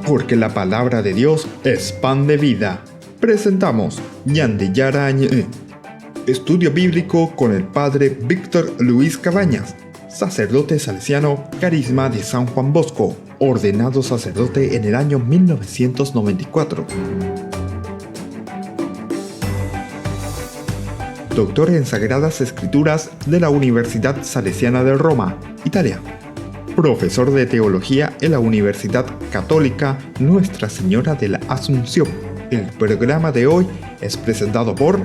Porque la palabra de Dios es pan de vida. Presentamos Ñande Yarañe, estudio bíblico con el padre Víctor Luis Cabañas, sacerdote salesiano, Carisma de San Juan Bosco, ordenado sacerdote en el año 1994. Doctor en Sagradas Escrituras de la Universidad Salesiana de Roma, Italia. Profesor de Teología en la Universidad Católica Nuestra Señora de la Asunción. El programa de hoy es presentado por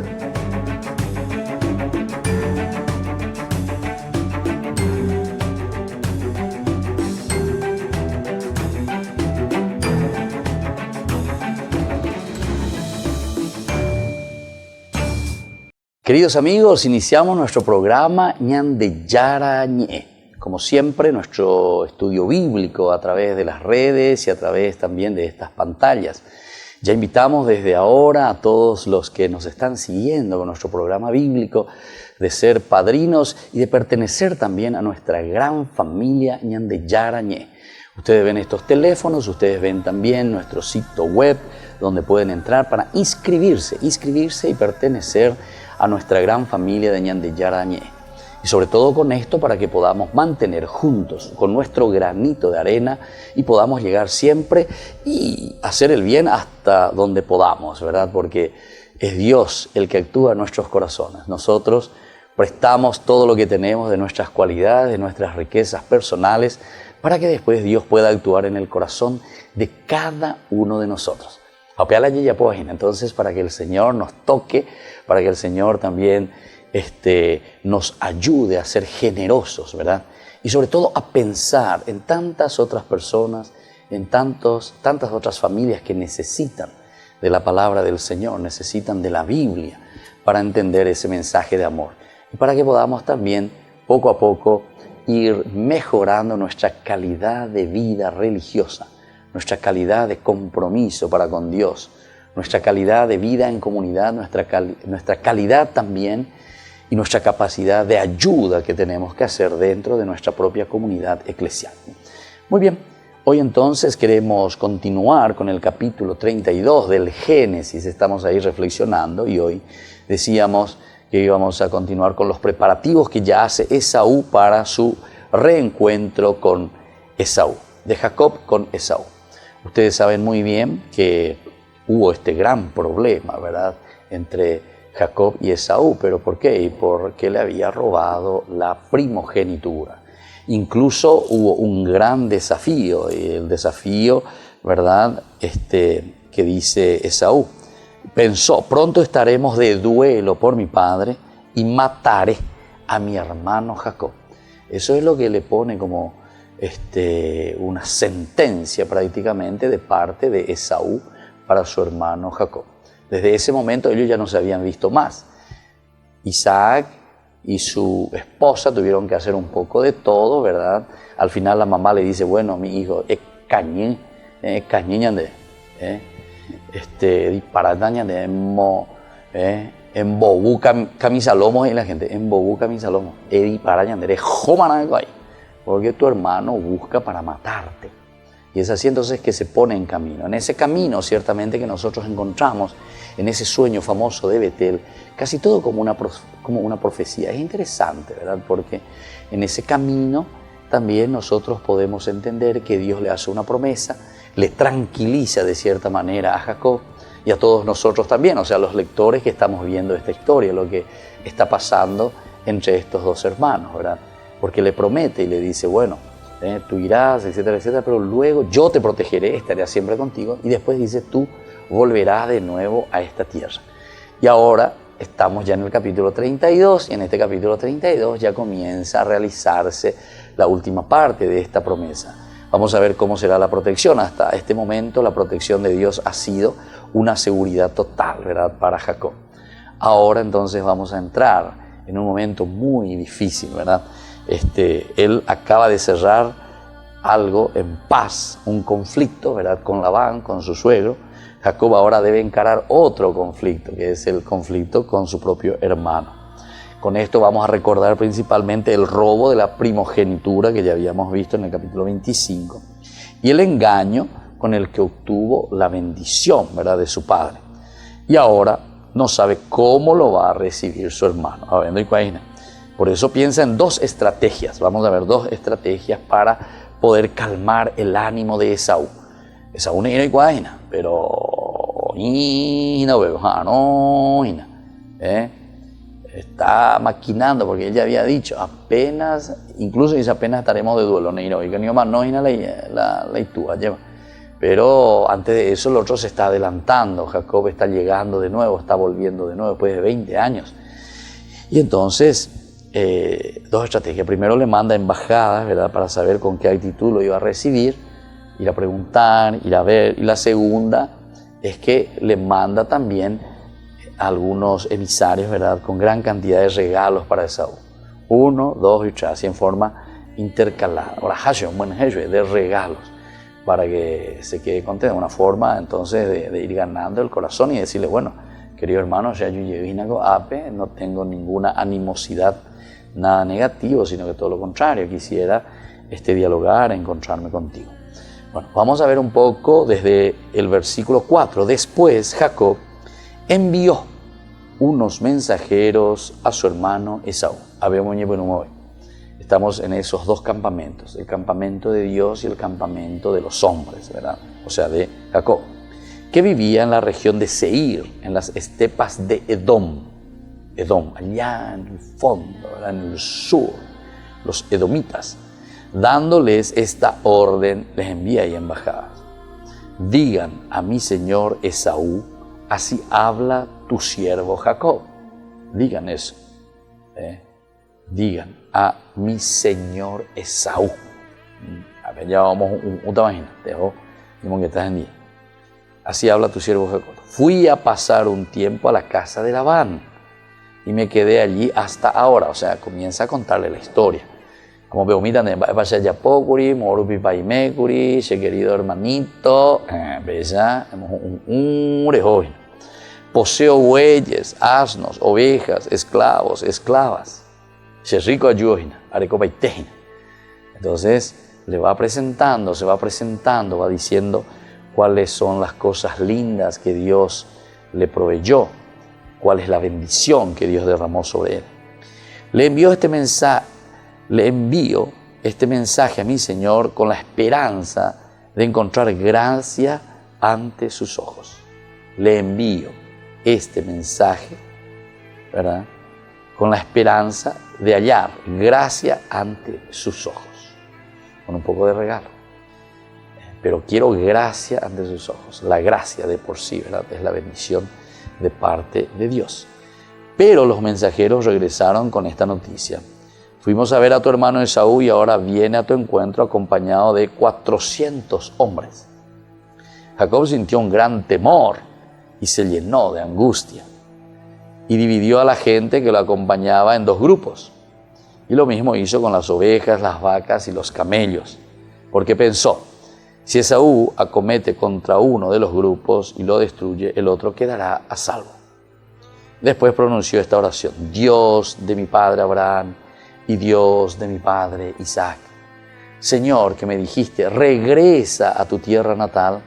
Queridos amigos, iniciamos nuestro programa Ñande Yarañe. Como siempre, nuestro estudio bíblico a través de las redes y a través también de estas pantallas. Ya invitamos desde ahora a todos los que nos están siguiendo con nuestro programa bíblico de ser padrinos y de pertenecer también a nuestra gran familia Ñande Yarañe. Ustedes ven estos teléfonos, ustedes ven también nuestro sitio web donde pueden entrar para inscribirse y pertenecer a nuestra gran familia de Ñande Yarañe. Y sobre todo con esto para que podamos mantener juntos con nuestro granito de arena y podamos llegar siempre y hacer el bien hasta donde podamos, ¿verdad? Porque es Dios el que actúa en nuestros corazones. Nosotros prestamos todo lo que tenemos de nuestras cualidades, de nuestras riquezas personales, para que después Dios pueda actuar en el corazón de cada uno de nosotros. Entonces, para que el Señor nos toque, para que el Señor también nos ayude a ser generosos, ¿verdad? Y sobre todo a pensar en tantas otras personas, en tantas otras familias que necesitan de la palabra del Señor, necesitan de la Biblia para entender ese mensaje de amor. Y para que podamos también, poco a poco, ir mejorando nuestra calidad de vida religiosa, nuestra calidad de compromiso para con Dios, nuestra calidad de vida en comunidad, nuestra calidad también y nuestra capacidad de ayuda que tenemos que hacer dentro de nuestra propia comunidad eclesial. Muy bien, hoy entonces queremos continuar con el capítulo 32 del Génesis. Estamos ahí reflexionando y hoy decíamos que íbamos a continuar con los preparativos que ya hace Esaú para su reencuentro con Esaú, de Jacob con Esaú. Ustedes saben muy bien que hubo este gran problema, ¿verdad?, entre Jacob y Esaú. ¿Pero por qué? Porque le había robado la primogenitura. Incluso hubo un gran desafío, y el desafío, ¿verdad?, que dice Esaú. Pensó: pronto estaremos de duelo por mi padre y mataré a mi hermano Jacob. Eso es lo que le pone como una sentencia prácticamente de parte de Esaú para su hermano Jacob. Desde ese momento ellos ya no se habían visto más. Isaac y su esposa tuvieron que hacer un poco de todo, ¿verdad? Al final la mamá le dice: bueno, mi hijo, disparataña de en Bobú Camisalomo, y la gente en Bobú Camisalomo, disparataña de Jomanaguay, porque tu hermano busca para matarte. Y es así entonces que se pone en camino. En ese camino, ciertamente, que nosotros encontramos, en ese sueño famoso de Betel, casi todo como una profecía. Es interesante, ¿verdad? Porque en ese camino también nosotros podemos entender que Dios le hace una promesa, le tranquiliza de cierta manera a Jacob y a todos nosotros también, o sea, los lectores que estamos viendo esta historia, lo que está pasando entre estos dos hermanos, ¿verdad? Porque le promete y le dice: bueno, tú irás, etcétera, etcétera, pero luego yo te protegeré, estaré siempre contigo, y después dice: tú volverás de nuevo a esta tierra. Y ahora estamos ya en el capítulo 32, y en este capítulo 32 ya comienza a realizarse la última parte de esta promesa. Vamos a ver cómo será la protección. Hasta este momento la protección de Dios ha sido una seguridad total, ¿verdad?, para Jacob. Ahora entonces vamos a entrar en un momento muy difícil, ¿verdad? Él acaba de cerrar algo en paz, un conflicto, ¿verdad?, con Labán, con su suegro. Jacob ahora debe encarar otro conflicto, que es el conflicto con su propio hermano. Con esto vamos a recordar principalmente el robo de la primogenitura que ya habíamos visto en el capítulo 25. y el engaño con el que obtuvo la bendición, ¿verdad?, de su padre. Y ahora no sabe cómo lo va a recibir su hermano. Por eso piensa en dos estrategias. Vamos a ver dos estrategias para poder calmar el ánimo de Esaú. Esaú no era igual, pero está maquinando, porque él ya había dicho, incluso dice apenas estaremos de duelo, pero antes de eso el otro se está adelantando. Jacob está llegando de nuevo, está volviendo de nuevo después de 20 años. Y entonces, dos estrategias. Primero le manda embajadas, ¿verdad?, para saber con qué actitud lo iba a recibir, ir a preguntar, ir a ver. Y la segunda es que le manda también algunos emisarios, ¿verdad?, con gran cantidad de regalos para Esaú. 1, 2 y 3, así en forma intercalada. Ahora, de regalos, para que se quede contento. Una forma entonces de ir ganando el corazón y decirle, bueno, querido hermano, no tengo ninguna animosidad, nada negativo, sino que todo lo contrario, quisiera dialogar, encontrarme contigo. Bueno, vamos a ver un poco desde el versículo 4. Después Jacob envió unos mensajeros a su hermano Esaú. Estamos en esos dos campamentos, el campamento de Dios y el campamento de los hombres, ¿verdad? O sea, de Jacob, que vivía en la región de Seir, en las estepas de Edom, allá en el fondo, ¿verdad?, en el sur, los edomitas. Dándoles esta orden, les envía ahí embajadas. Digan a mi señor Esaú, así habla tu siervo Jacob. Digan eso. Digan a mi señor Esaú. A ver, ya vamos un tamaño. Que estás en día. Así habla tu siervo Jacob. Fui a pasar un tiempo a la casa de Labán y me quedé allí hasta ahora. O sea, comienza a contarle la historia. Como veo, mira, querido hermanito, poseo bueyes, asnos, ovejas, esclavos, esclavas. Entonces le va presentando, se va presentando, va diciendo cuáles son las cosas lindas que Dios le proveyó, cuál es la bendición que Dios derramó sobre él. Le envío este mensaje a mi Señor con la esperanza de encontrar gracia ante sus ojos. Le envío este mensaje, ¿verdad?, con la esperanza de hallar gracia ante sus ojos, con un poco de regalo. Pero quiero gracia ante sus ojos. La gracia de por sí, ¿verdad?, es la bendición de parte de Dios. Pero los mensajeros regresaron con esta noticia. Fuimos a ver a tu hermano Esaú y ahora viene a tu encuentro acompañado de 400 hombres. Jacob sintió un gran temor y se llenó de angustia. Y dividió a la gente que lo acompañaba en dos grupos. Y lo mismo hizo con las ovejas, las vacas y los camellos. Porque pensó, si Esaú acomete contra uno de los grupos y lo destruye, el otro quedará a salvo. Después pronunció esta oración: Dios de mi padre Abraham y Dios de mi padre Isaac, Señor, que me dijiste, regresa a tu tierra natal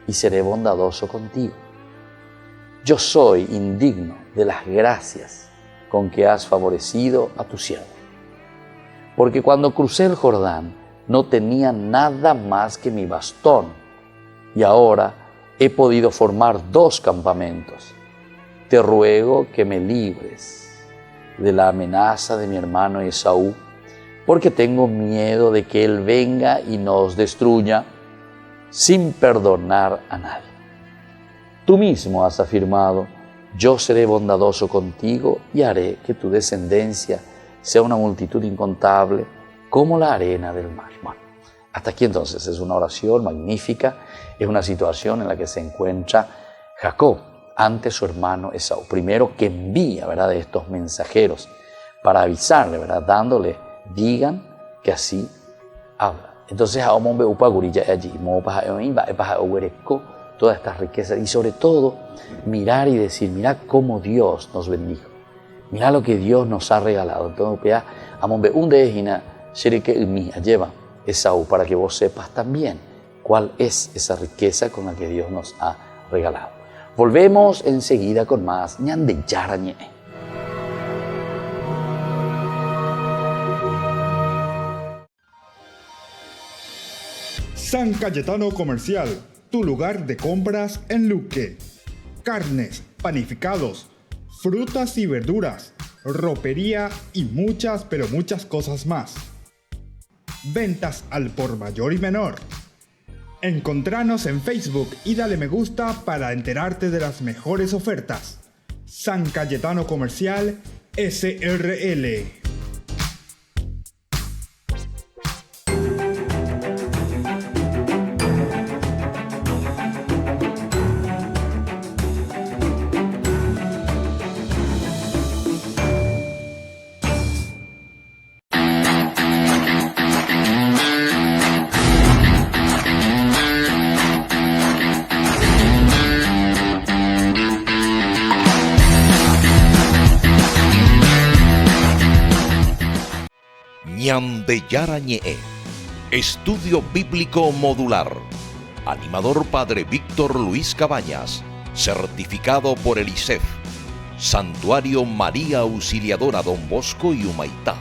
y seré bondadoso contigo. Yo soy indigno de las gracias con que has favorecido a tu siervo. Porque cuando crucé el Jordán no tenía nada más que mi bastón y ahora he podido formar 2 campamentos. Te ruego que me libres de la amenaza de mi hermano Esaú, porque tengo miedo de que él venga y nos destruya sin perdonar a nadie. Tú mismo has afirmado, yo seré bondadoso contigo y haré que tu descendencia sea una multitud incontable como la arena del mar. Bueno, hasta aquí entonces es una oración magnífica, es una situación en la que se encuentra Jacob ante su hermano Esaú. Primero que envía, ¿verdad?, de estos mensajeros para avisarle, ¿verdad?, dándole, digan que así habla. Entonces, todas estas riquezas y sobre todo mirar y decir, mira cómo Dios nos bendijo, mira lo que Dios nos ha regalado. Entonces, lleva Esaú, para que vos sepas también cuál es esa riqueza con la que Dios nos ha regalado. Volvemos enseguida con más Ñande Yarañe. San Cayetano Comercial, tu lugar de compras en Luque. Carnes, panificados, frutas y verduras, ropería y muchas, pero muchas cosas más. Ventas al por mayor y menor. Encontranos en Facebook y dale me gusta para enterarte de las mejores ofertas. San Cayetano Comercial, SRL. Ñande Yarañe, Estudio Bíblico Modular. Animador Padre Víctor Luis Cabañas, certificado por el ICEF. Santuario María Auxiliadora Don Bosco y Humaitá.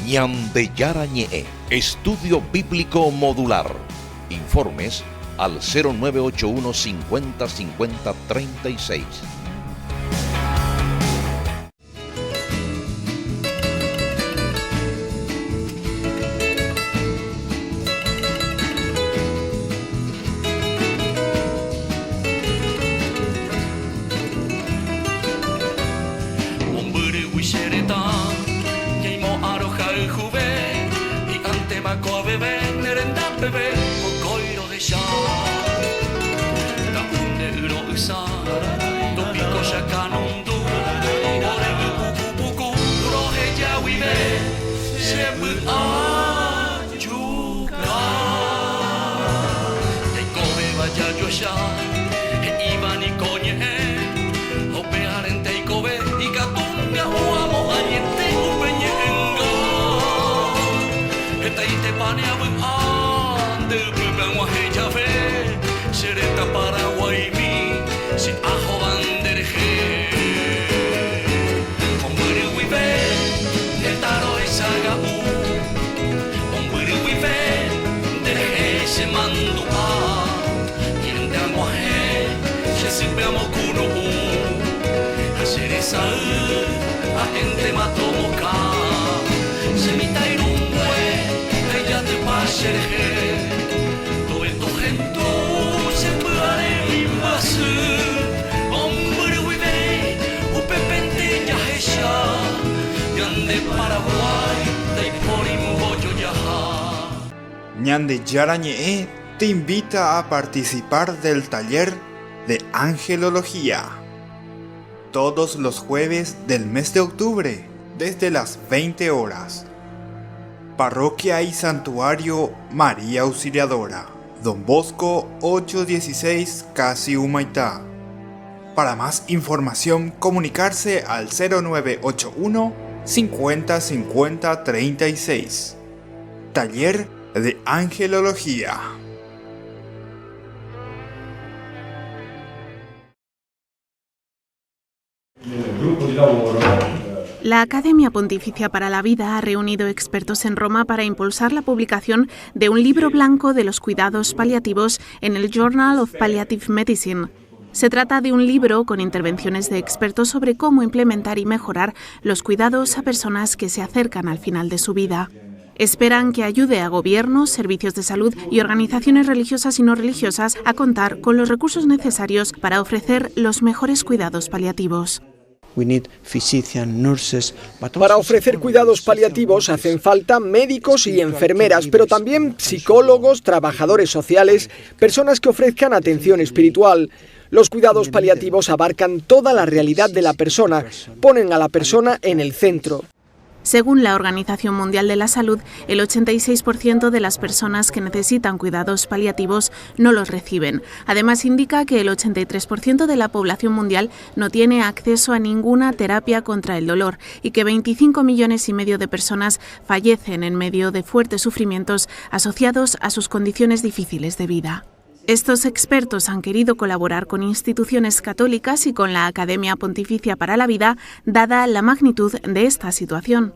Ñande Yarañe, Estudio Bíblico Modular. Informes al 0981 50 50 36. Ñande Yarañe te invita a participar del taller de Angelología todos los jueves del mes de octubre desde las 20 horas. Parroquia y Santuario María Auxiliadora, Don Bosco 816 Casi Humaitá. Para más información comunicarse al 0981 50 50 36. Taller de Angelología. La Academia Pontificia para la Vida ha reunido expertos en Roma para impulsar la publicación de un libro blanco de los cuidados paliativos en el Journal of Palliative Medicine. Se trata de un libro con intervenciones de expertos sobre cómo implementar y mejorar los cuidados a personas que se acercan al final de su vida. Esperan que ayude a gobiernos, servicios de salud y organizaciones religiosas y no religiosas a contar con los recursos necesarios para ofrecer los mejores cuidados paliativos. Para ofrecer cuidados paliativos hacen falta médicos y enfermeras, pero también psicólogos, trabajadores sociales, personas que ofrezcan atención espiritual. Los cuidados paliativos abarcan toda la realidad de la persona, ponen a la persona en el centro. Según la Organización Mundial de la Salud, el 86% de las personas que necesitan cuidados paliativos no los reciben. Además, indica que el 83% de la población mundial no tiene acceso a ninguna terapia contra el dolor y que 25,5 millones de personas fallecen en medio de fuertes sufrimientos asociados a sus condiciones difíciles de vida. Estos expertos han querido colaborar con instituciones católicas y con la Academia Pontificia para la Vida, dada la magnitud de esta situación.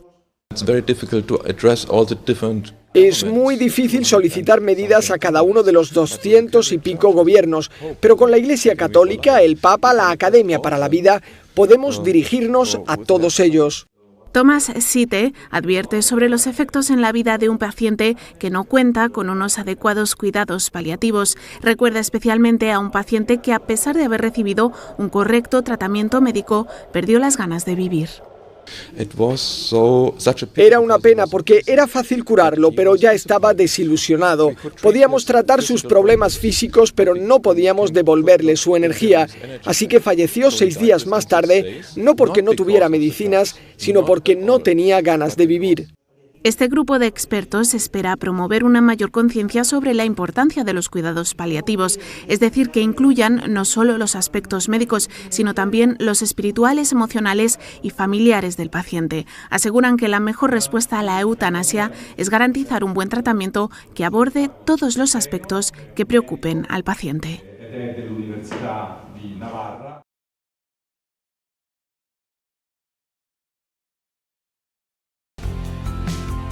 Es muy difícil solicitar medidas a cada uno de los 200 y pico gobiernos, pero con la Iglesia Católica, el Papa, la Academia para la Vida, podemos dirigirnos a todos ellos. Thomas Sitte advierte sobre los efectos en la vida de un paciente que no cuenta con unos adecuados cuidados paliativos. Recuerda especialmente a un paciente que, a pesar de haber recibido un correcto tratamiento médico, perdió las ganas de vivir. Era una pena porque era fácil curarlo, pero ya estaba desilusionado. Podíamos tratar sus problemas físicos, pero no podíamos devolverle su energía. Así que falleció 6 días más tarde, no porque no tuviera medicinas, sino porque no tenía ganas de vivir. Este grupo de expertos espera promover una mayor conciencia sobre la importancia de los cuidados paliativos, es decir, que incluyan no solo los aspectos médicos, sino también los espirituales, emocionales y familiares del paciente. Aseguran que la mejor respuesta a la eutanasia es garantizar un buen tratamiento que aborde todos los aspectos que preocupen al paciente.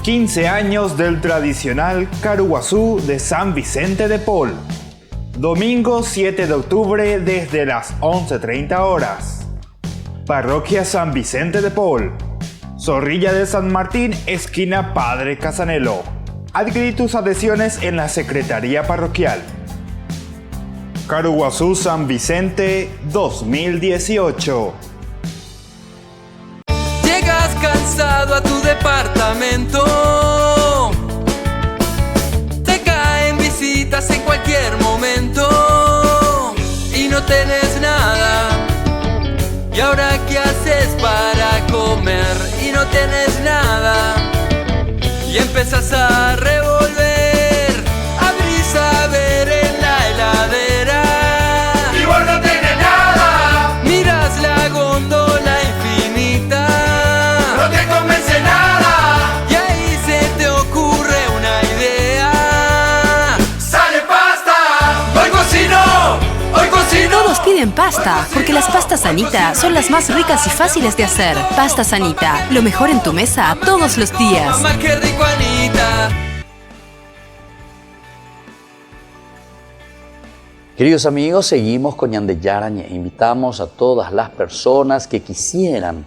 15 años del tradicional Caruguazú de San Vicente de Paul. Domingo 7 de octubre desde las 11:30 horas. Parroquia San Vicente de Paul. Zorrilla de San Martín, esquina Padre Casanelo. Adquirí tus adhesiones en la Secretaría Parroquial. Caruguazú San Vicente 2018. Llegas cansado a tu departamento, te caen visitas en cualquier momento y no tenés nada. ¿Y ahora qué haces para comer? Y no tenés nada. Y empezás a revolver, abrís a ver en la heladera y vos no tenés nada. Miras la góndola infinita, no te convence nada. Y ahí se te ocurre una idea. ¡Sale pasta! ¡Hoy cocino! ¡Hoy cocino! Todos piden pasta, porque las pastas Anita son las más ricas y fáciles de hacer. Pastas Anita, lo mejor en tu mesa todos los días. Mamá, qué rico, Anita. Queridos amigos, seguimos con Ñande Yarañe. Invitamos a todas las personas que quisieran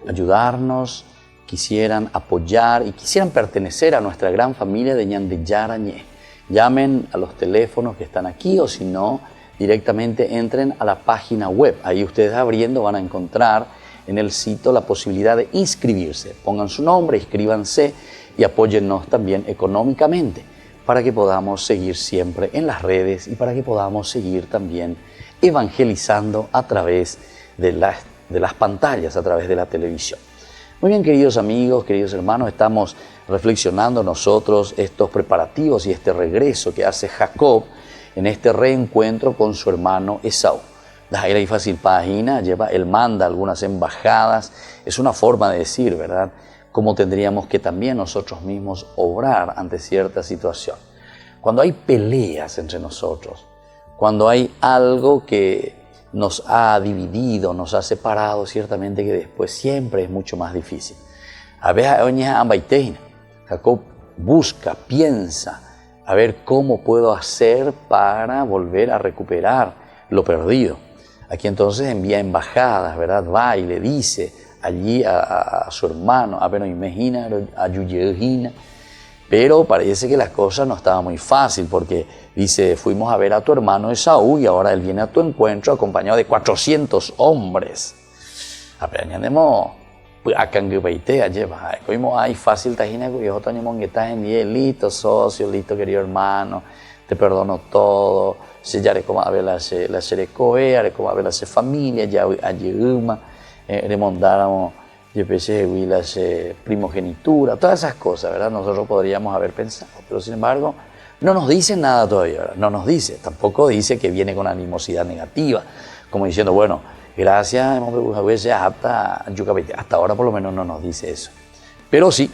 ayudarnos, quisieran apoyar y quisieran pertenecer a nuestra gran familia de Ñande Yarañe. Llamen a los teléfonos que están aquí o si no, directamente entren a la página web. Ahí ustedes abriendo van a encontrar en el sitio la posibilidad de inscribirse. Pongan su nombre, inscríbanse y apóyennos también económicamente para que podamos seguir siempre en las redes y para que podamos seguir también evangelizando a través de las pantallas, a través de la televisión. Muy bien, queridos amigos, queridos hermanos, estamos reflexionando nosotros estos preparativos y este regreso que hace Jacob en este reencuentro con su hermano Esaú. Dajaira y fácil página, él manda algunas embajadas, es una forma de decir, ¿verdad?, cómo tendríamos que también nosotros mismos obrar ante cierta situación. Cuando hay peleas entre nosotros, cuando hay algo que nos ha dividido, nos ha separado, ciertamente que después siempre es mucho más difícil. A veces Jacob busca, piensa, a ver cómo puedo hacer para volver a recuperar lo perdido. Aquí entonces envía embajadas, ¿verdad? Va y le dice allí a su hermano, a imagina, a Yuyegina, pero parece que la cosa no estaba muy fácil porque dice, fuimos a ver a tu hermano Esaú y ahora él viene a tu encuentro acompañado de 400 hombres. Apeñandemo, acá que peitea lleva, como hay fácil tajina que yo toño monguetas en día, listo socio, listo querido hermano, te perdono todo, se ya como a ver la serecoe, como a ver la familia, ya allí uma, remondáramos y primogenitura, todas esas cosas, ¿verdad? Nosotros podríamos haber pensado, pero sin embargo no nos dice nada todavía, ¿verdad? No nos dice, tampoco dice que viene con animosidad negativa, como diciendo, bueno, gracias, hasta ahora por lo menos no nos dice eso. Pero sí,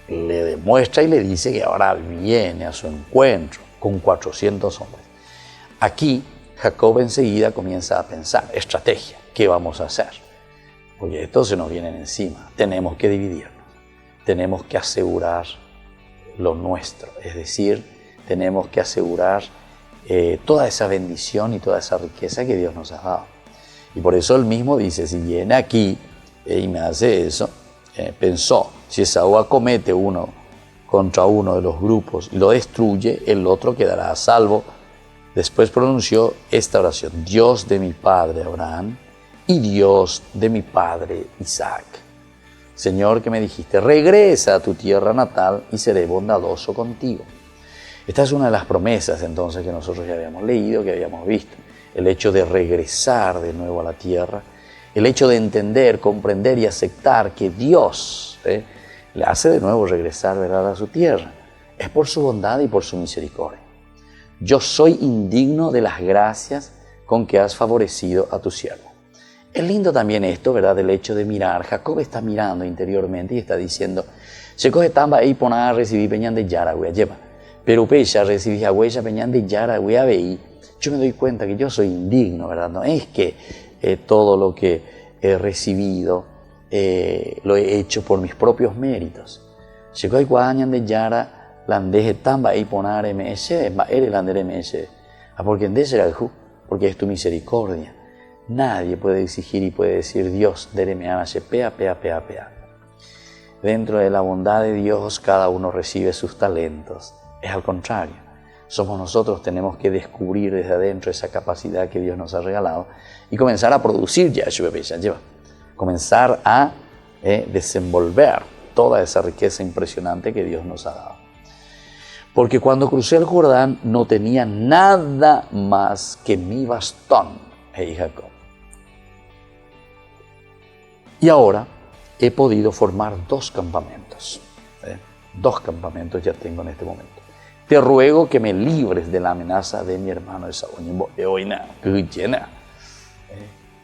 le demuestra y le dice que ahora viene a su encuentro con 400 hombres. Aquí Jacob enseguida comienza a pensar, estrategia, ¿qué vamos a hacer? Porque esto se nos viene encima, tenemos que dividirnos, tenemos que asegurar lo nuestro, es decir, tenemos que asegurar toda esa bendición y toda esa riqueza que Dios nos ha dado. Y por eso él mismo dice, si viene aquí y me hace eso, pensó, si Esaú acomete uno contra uno de los grupos y lo destruye, el otro quedará a salvo. Después pronunció esta oración, Dios de mi padre Abraham y Dios de mi padre Isaac. Señor, que me dijiste, regresa a tu tierra natal y seré bondadoso contigo. Esta es una de las promesas entonces que nosotros ya habíamos leído, que habíamos visto. El hecho de regresar de nuevo a la tierra, el hecho de entender, comprender y aceptar que Dios le hace de nuevo regresar, ¿verdad?, a su tierra. Es por su bondad y por su misericordia. Yo soy indigno de las gracias con que has favorecido a tu siervo. Es lindo también esto, ¿verdad?, del hecho de mirar. Jacob está mirando interiormente y está diciendo, se coge tamba y pone a recibir peñan de yara, lleva. Pero pecha recibí a huella peñan de yara, veí. Yo me doy cuenta que yo soy indigno, ¿verdad? No es que todo lo que he recibido lo he hecho por mis propios méritos. Se coge guañan de yara, landeje tamba y poner ms, eres lander ms. Porque en deserajú, porque es tu misericordia. Nadie puede exigir y puede decir, Dios, pea. Dentro de la bondad de Dios, cada uno recibe sus talentos. Es al contrario. Somos nosotros, tenemos que descubrir desde adentro esa capacidad que Dios nos ha regalado y comenzar a producir comenzar a desenvolver toda esa riqueza impresionante que Dios nos ha dado. Porque cuando crucé el Jordán no tenía nada más que mi bastón, Jacob. Y ahora he podido formar 2 campamentos. 2 campamentos ya tengo en este momento. Te ruego que me libres de la amenaza de mi hermano Esaú.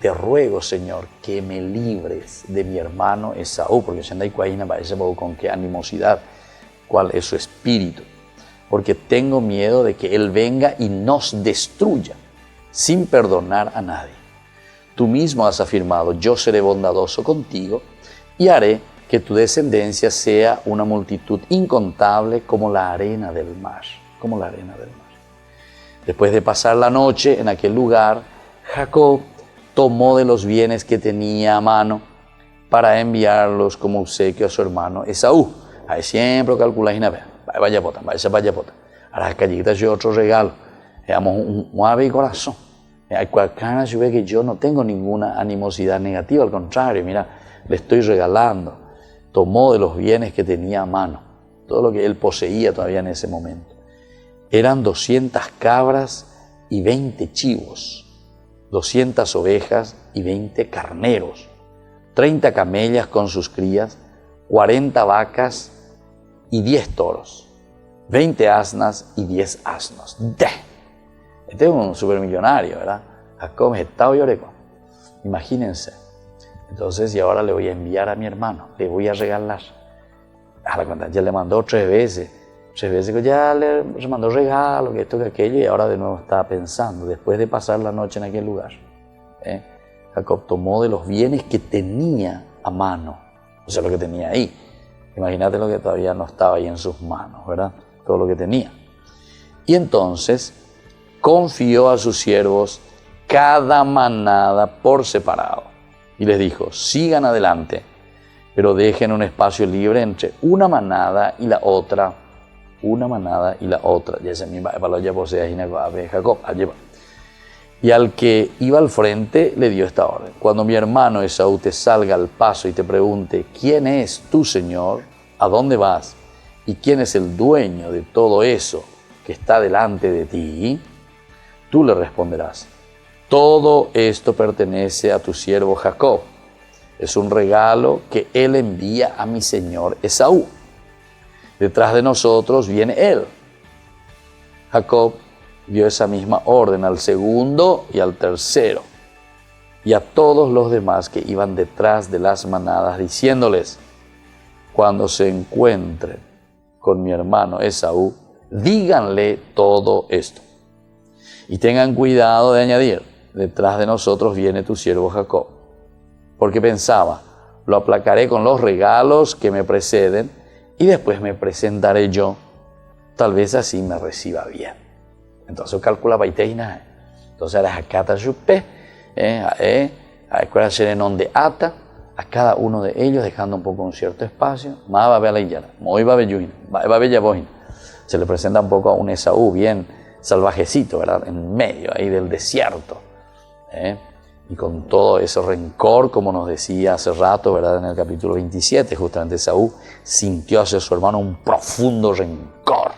Te ruego, Señor, que me libres de mi hermano Esaú, porque si andai cuaína va con qué animosidad, cuál es su espíritu, porque tengo miedo de que él venga y nos destruya sin perdonar a nadie. Tú mismo has afirmado, yo seré bondadoso contigo y haré que tu descendencia sea una multitud incontable como la arena del mar, Después de pasar la noche en aquel lugar, Jacob tomó de los bienes que tenía a mano para enviarlos como obsequio a su hermano Esaú. Ahí siempre calcula y vaya pota. Ahora callita yo otro regalo. Digamos, un ave y corazón. Hay cualquiera yo ve que yo no tengo ninguna animosidad negativa, al contrario, mira, le estoy regalando. Tomó de los bienes que tenía a mano, todo lo que él poseía todavía en ese momento. Eran 200 cabras y 20 chivos, 200 ovejas y 20 carneros, 30 camellas con sus crías, 40 vacas y 10 toros, 20 asnas y 10 asnos. Este es un supermillonario, ¿verdad? Jacob Estado y Oreco. Imagínense. Entonces, y ahora le voy a enviar a mi hermano, le voy a regalar. A la cuenta ya le mandó 3 veces que ya le mandó regalo, que esto, que aquello, y ahora de nuevo estaba pensando, después de pasar la noche en aquel lugar. Jacob tomó de los bienes que tenía a mano, o sea, lo que tenía ahí. Imagínate lo que todavía no estaba ahí en sus manos, ¿verdad? Todo lo que tenía. Y entonces confió a sus siervos cada manada por separado. Y les dijo, sigan adelante, pero dejen un espacio libre entre una manada y la otra. Ya se me va ya posee Jacob. Y al que iba al frente le dio esta orden. Cuando mi hermano Esaú te salga al paso y te pregunte, ¿quién es tu Señor? ¿A dónde vas? ¿Y quién es el dueño de todo eso que está delante de ti? Tú le responderás, todo esto pertenece a tu siervo Jacob. Es un regalo que él envía a mi señor Esaú. Detrás de nosotros viene él. Jacob dio esa misma orden al segundo y al tercero, y a todos los demás que iban detrás de las manadas, diciéndoles: cuando se encuentren con mi hermano Esaú, díganle todo esto. Y tengan cuidado de añadir: detrás de nosotros viene tu siervo Jacob. Porque pensaba: lo aplacaré con los regalos que me preceden y después me presentaré yo. Tal vez así me reciba bien. Entonces calcula baiteina. Entonces era Hakata Yupe, a escuela Serenón de Ata, a cada uno de ellos dejando un poco un cierto espacio. Se le presenta un poco a un Esaú bien salvajecito, ¿verdad? En medio ahí del desierto. Y con todo ese rencor, como nos decía hace rato, ¿verdad? En el capítulo 27, justamente Esaú sintió hacia su hermano un profundo rencor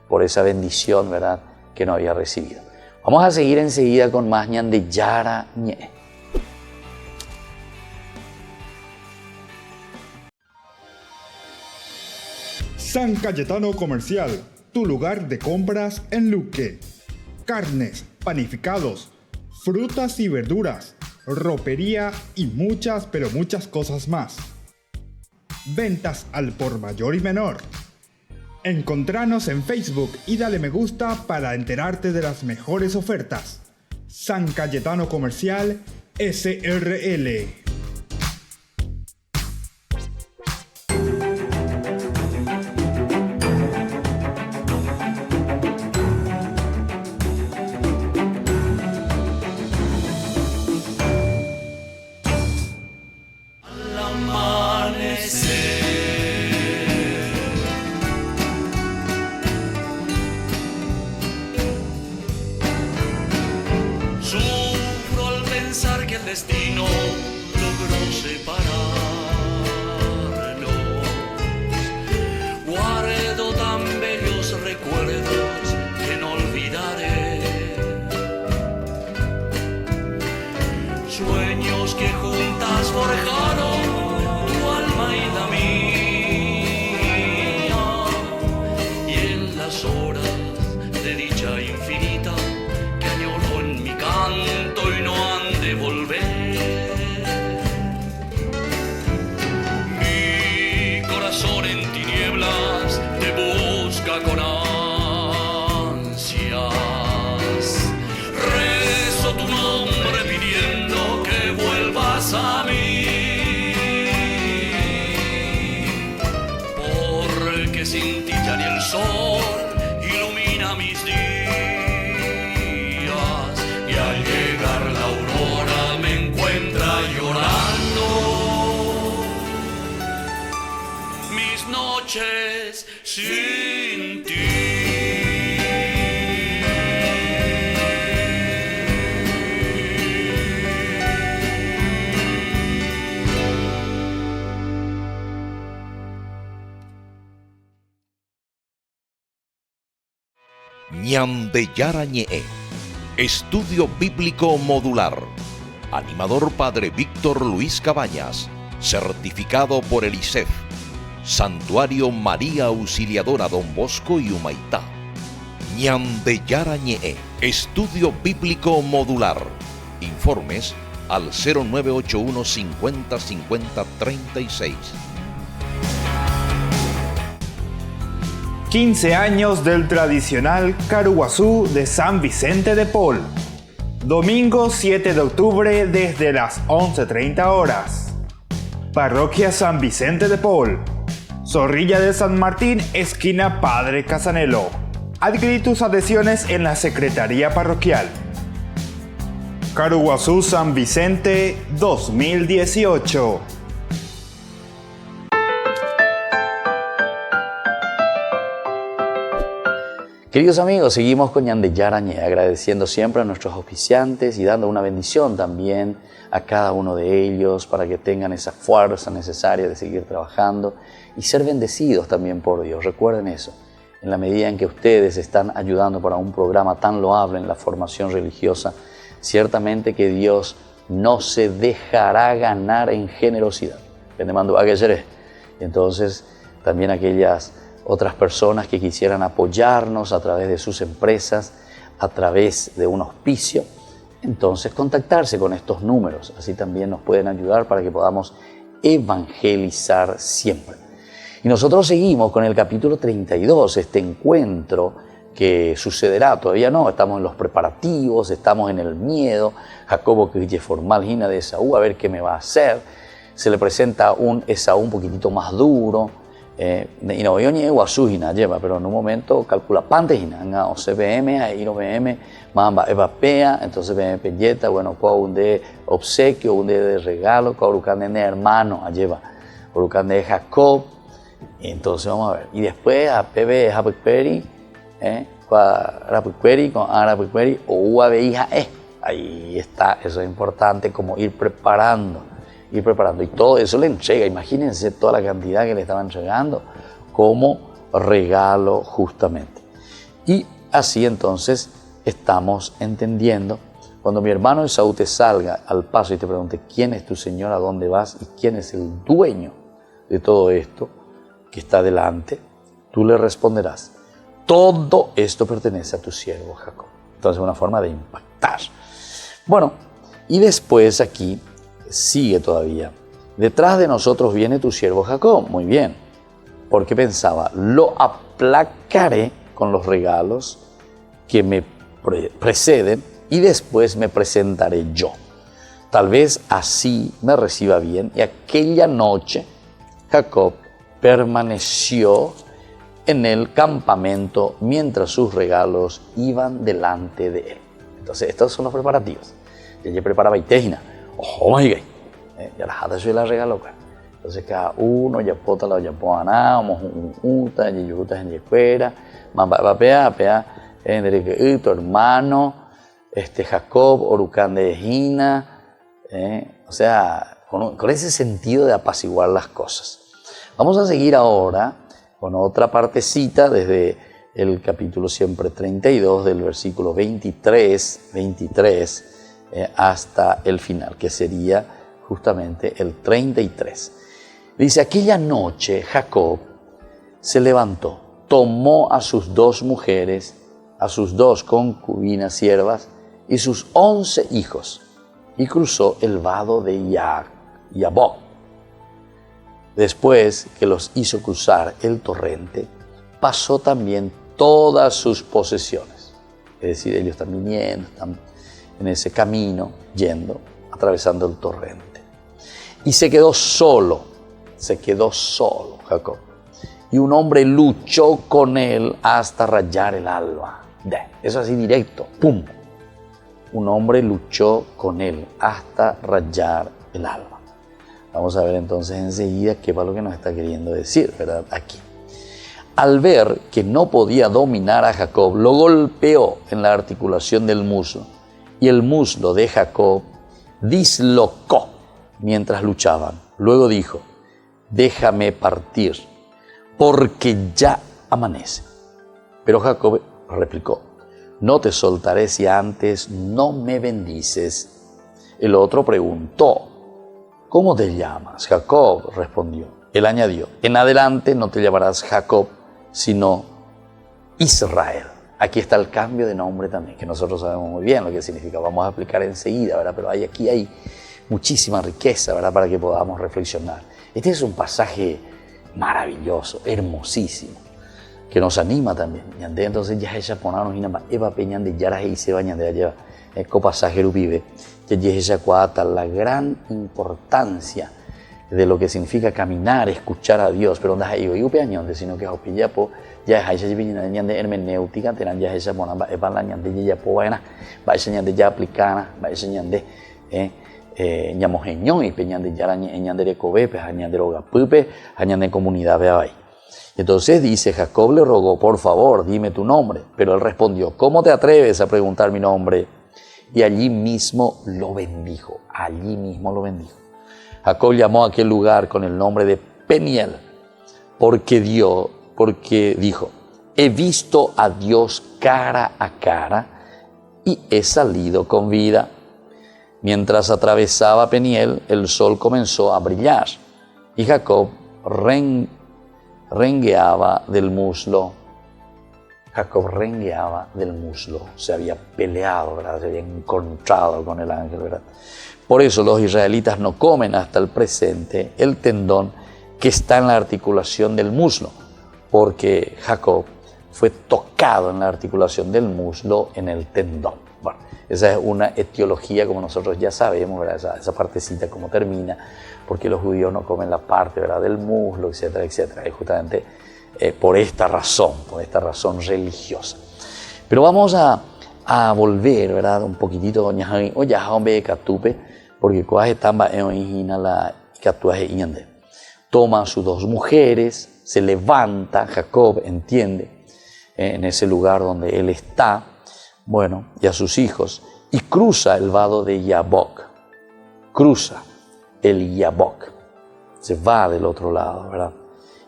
por esa bendición, ¿verdad?, que no había recibido. Vamos a seguir enseguida con más Ñande Yara Ñe. San Cayetano Comercial, tu lugar de compras en Luque. Carnes, panificados, frutas y verduras, ropería y muchas, pero muchas cosas más. Ventas al por mayor y menor. Encontranos en Facebook y dale me gusta para enterarte de las mejores ofertas. San Cayetano Comercial SRL. Sufro al pensar que el destino logró separarnos. Guardo tan bellos recuerdos que no olvidaré. Sueños que juntas forjaron tu alma y la mía. Y en las horas de dicha infinita que añoro en mi canto y no han de volver. Mi corazón en tinieblas te busca con ansias. Rezo tu nombre pidiendo que vuelvas a mí. Porque sin ti ya ni el sol ilumina mis días. Y al llegar la aurora me encuentra llorando. Mis noches sin ti. Ñande Yara Ñe, Estudio Bíblico Modular. Animador Padre Víctor Luis Cabañas, certificado por el ISEF. Santuario María Auxiliadora Don Bosco y Humaitá. Ñande Yara Ñe, Estudio Bíblico Modular. Informes al 0981 50 50 36. 15 años del tradicional Caruguazú de San Vicente de Paul. Domingo 7 de octubre desde las 11:30 horas. Parroquia San Vicente de Paul. Zorrilla de San Martín, esquina Padre Casanelo. Adquirí tus adhesiones en la Secretaría Parroquial. Caruguazú San Vicente 2018. Queridos amigos, seguimos con Ñande Yara Ñe, agradeciendo siempre a nuestros auspiciantes y dando una bendición también a cada uno de ellos para que tengan esa fuerza necesaria de seguir trabajando y ser bendecidos también por Dios. Recuerden eso, en la medida en que ustedes están ayudando para un programa tan loable en la formación religiosa, ciertamente que Dios no se dejará ganar en generosidad. Entonces, también aquellas otras personas que quisieran apoyarnos a través de sus empresas, a través de un auspicio, entonces contactarse con estos números. Así también nos pueden ayudar para que podamos evangelizar siempre. Y nosotros seguimos con el capítulo 32, este encuentro que sucederá, todavía no, estamos en los preparativos, estamos en el miedo. Jacobo que formal hina de Esaú, a ver qué me va a hacer. Se le presenta un Esaú un poquitito más duro, y no, yo niego a su hina lleva, pero en un momento calcula pante hina, o CBM, ahí no BM, mamba evapea, entonces BM pelleta, bueno, un de obsequio, un de regalo, urucán de hermano, lleva, urucán de Jacob. Entonces vamos a ver, y después a PB Japukperi, con Arapukperi o UAB hija ahí está, eso es importante, como ir preparando, y todo eso le entrega, imagínense toda la cantidad que le estaban entregando como regalo justamente. Y así entonces estamos entendiendo, cuando mi hermano Esaú te salga al paso y te pregunte quién es tu Señor, a dónde vas y quién es el dueño de todo esto que está delante, tú le responderás: todo esto pertenece a tu siervo Jacob. Entonces, una forma de impactar. Bueno, y después aquí sigue todavía. Detrás de nosotros viene tu siervo Jacob. Muy bien, porque pensaba, lo aplacaré con los regalos que me preceden y después me presentaré yo. Tal vez así me reciba bien. Y aquella noche Jacob permaneció en el campamento mientras sus regalos iban delante de él. Entonces, estos son los preparativos. Ya preparaba Itejina. Ojo, ya la jata la regaló. Entonces, cada uno ya pota la ya poana, un uta, ya yuta en yecuera, mamba pea, tu hermano, Jacob, orucán de Ejina, o sea, con ese sentido de apaciguar las cosas. Vamos a seguir ahora con otra partecita desde el capítulo siempre 32, del versículo 23 hasta el final, que sería justamente el 33. Dice, aquella noche Jacob se levantó, tomó a sus 2 mujeres, a sus 2 concubinas siervas y sus 11 hijos, y cruzó el vado de Yabok. Después que los hizo cruzar el torrente, pasó también todas sus posesiones. Es decir, ellos están viniendo, están en ese camino, yendo, atravesando el torrente. Y se quedó solo Jacob. Y un hombre luchó con él hasta rayar el alba. Eso así directo, ¡pum! Un hombre luchó con él hasta rayar el alba. Vamos a ver entonces enseguida qué es lo que nos está queriendo decir, ¿verdad? Aquí. Al ver que no podía dominar a Jacob, lo golpeó en la articulación del muslo, y el muslo de Jacob dislocó mientras luchaban. Luego dijo, déjame partir, porque ya amanece. Pero Jacob replicó, no te soltaré si antes no me bendices. El otro preguntó, ¿cómo te llamas? Jacob respondió. Él añadió, en adelante no te llamarás Jacob, sino Israel. Aquí está el cambio de nombre también, que nosotros sabemos muy bien lo que significa. Vamos a explicar enseguida, ¿verdad? Pero aquí hay muchísima riqueza, ¿verdad? Para que podamos reflexionar. Este es un pasaje maravilloso, hermosísimo, que nos anima también. Entonces ya ella ponernos en eva peñan de yaras y se bañan de allá. Eco pasaje vive, que ella cuata la gran importancia de lo que significa caminar, escuchar a Dios, pero no es ahí peñón, sino que opilla po ya es ella viene de hermenéutica, tenan ya ella ponamba evan de ya po vaina, va enseñando ya aplicana, va enseñando ñamojeñón y peñan de ya ñande de cobepe, ñande de rogapupe, ñande comunidad vea ahí. Entonces dice, Jacob le rogó, por favor, dime tu nombre. Pero él respondió, ¿cómo te atreves a preguntar mi nombre? Y allí mismo lo bendijo. Jacob llamó a aquel lugar con el nombre de Peniel, porque dijo, he visto a Dios cara a cara y he salido con vida. Mientras atravesaba Peniel, el sol comenzó a brillar y Jacob rengueaba del muslo. Jacob rengueaba del muslo, se había peleado, ¿verdad? Se había encontrado con el ángel, ¿verdad? Por eso los israelitas no comen hasta el presente el tendón que está en la articulación del muslo, porque Jacob fue tocado en la articulación del muslo en el tendón. Bueno, esa es una etiología, como nosotros ya sabemos, ¿verdad? Esa partecita cómo termina, porque los judíos no comen la parte, ¿verdad?, del muslo, etcétera, etcétera. Y justamente por esta razón religiosa. Pero vamos a volver, ¿verdad?, un poquitito, porque toma a sus dos mujeres, se levanta, Jacob entiende, en ese lugar donde él está, bueno, y a sus hijos, y cruza el vado de Yabok, se va del otro lado, ¿verdad?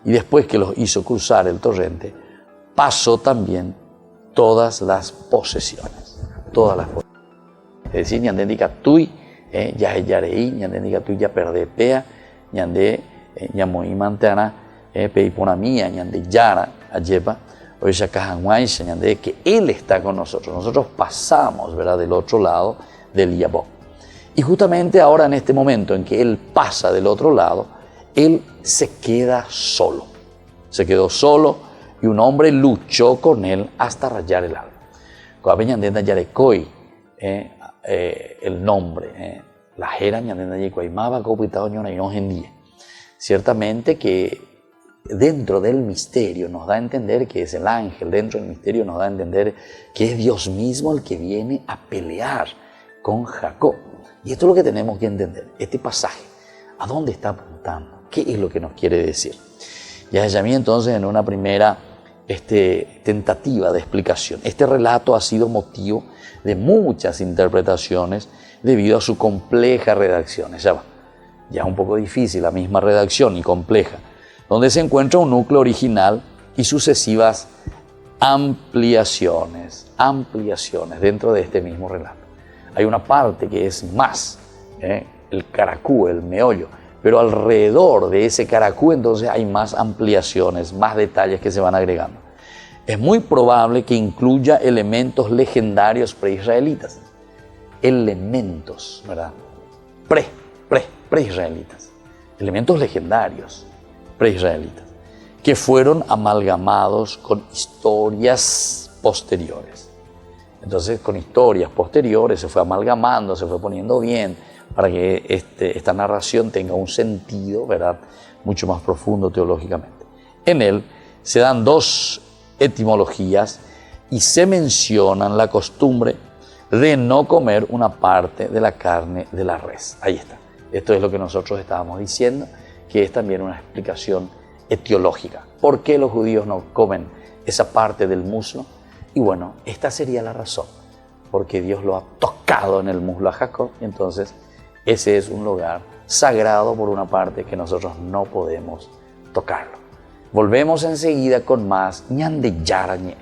Y después que los hizo cruzar el torrente, pasó también todas las posesiones. Es decir, ñande diga tuy, ya yareí, ñande diga tuy ya perdepea, ñande ñamoí mantana, peipona mía, ñande yara, ayepa, oye ya cajanguaisha, ñande que Él está con nosotros. Nosotros pasamos, ¿verdad?, del otro lado del Yabok. Y justamente ahora en este momento en que Él pasa del otro lado, Él se queda solo. Se quedó solo y un hombre luchó con él hasta rayar el alma. El nombre, la jera ciertamente que dentro del misterio nos da a entender que es el ángel, dentro del misterio nos da a entender que es Dios mismo el que viene a pelear con Jacob. Y esto es lo que tenemos que entender, este pasaje. ¿A dónde está apuntando? ¿Qué es lo que nos quiere decir? Yahayamí entonces en una primera tentativa de explicación. Este relato ha sido motivo de muchas interpretaciones debido a su compleja redacción. Ya es un poco difícil la misma redacción y compleja, donde se encuentra un núcleo original y sucesivas ampliaciones dentro de este mismo relato. Hay una parte que es más, el caracú, el meollo, pero alrededor de ese caracú entonces hay más ampliaciones, más detalles que se van agregando. Es muy probable que incluya elementos legendarios preisraelitas, elementos, ¿verdad?, preisraelitas, elementos legendarios preisraelitas, que fueron amalgamados con historias posteriores. Entonces, con historias posteriores se fue amalgamando, se fue poniendo bien, para que esta narración tenga un sentido, ¿verdad?, mucho más profundo teológicamente. En él se dan dos etimologías y se mencionan la costumbre de no comer una parte de la carne de la res. Ahí está. Esto es lo que nosotros estábamos diciendo, que es también una explicación etiológica. ¿Por qué los judíos no comen esa parte del muslo? Y bueno, esta sería la razón, porque Dios lo ha tocado en el muslo a Jacob, y entonces ese es un lugar sagrado por una parte que nosotros no podemos tocarlo. Volvemos enseguida con más ñande yarañe.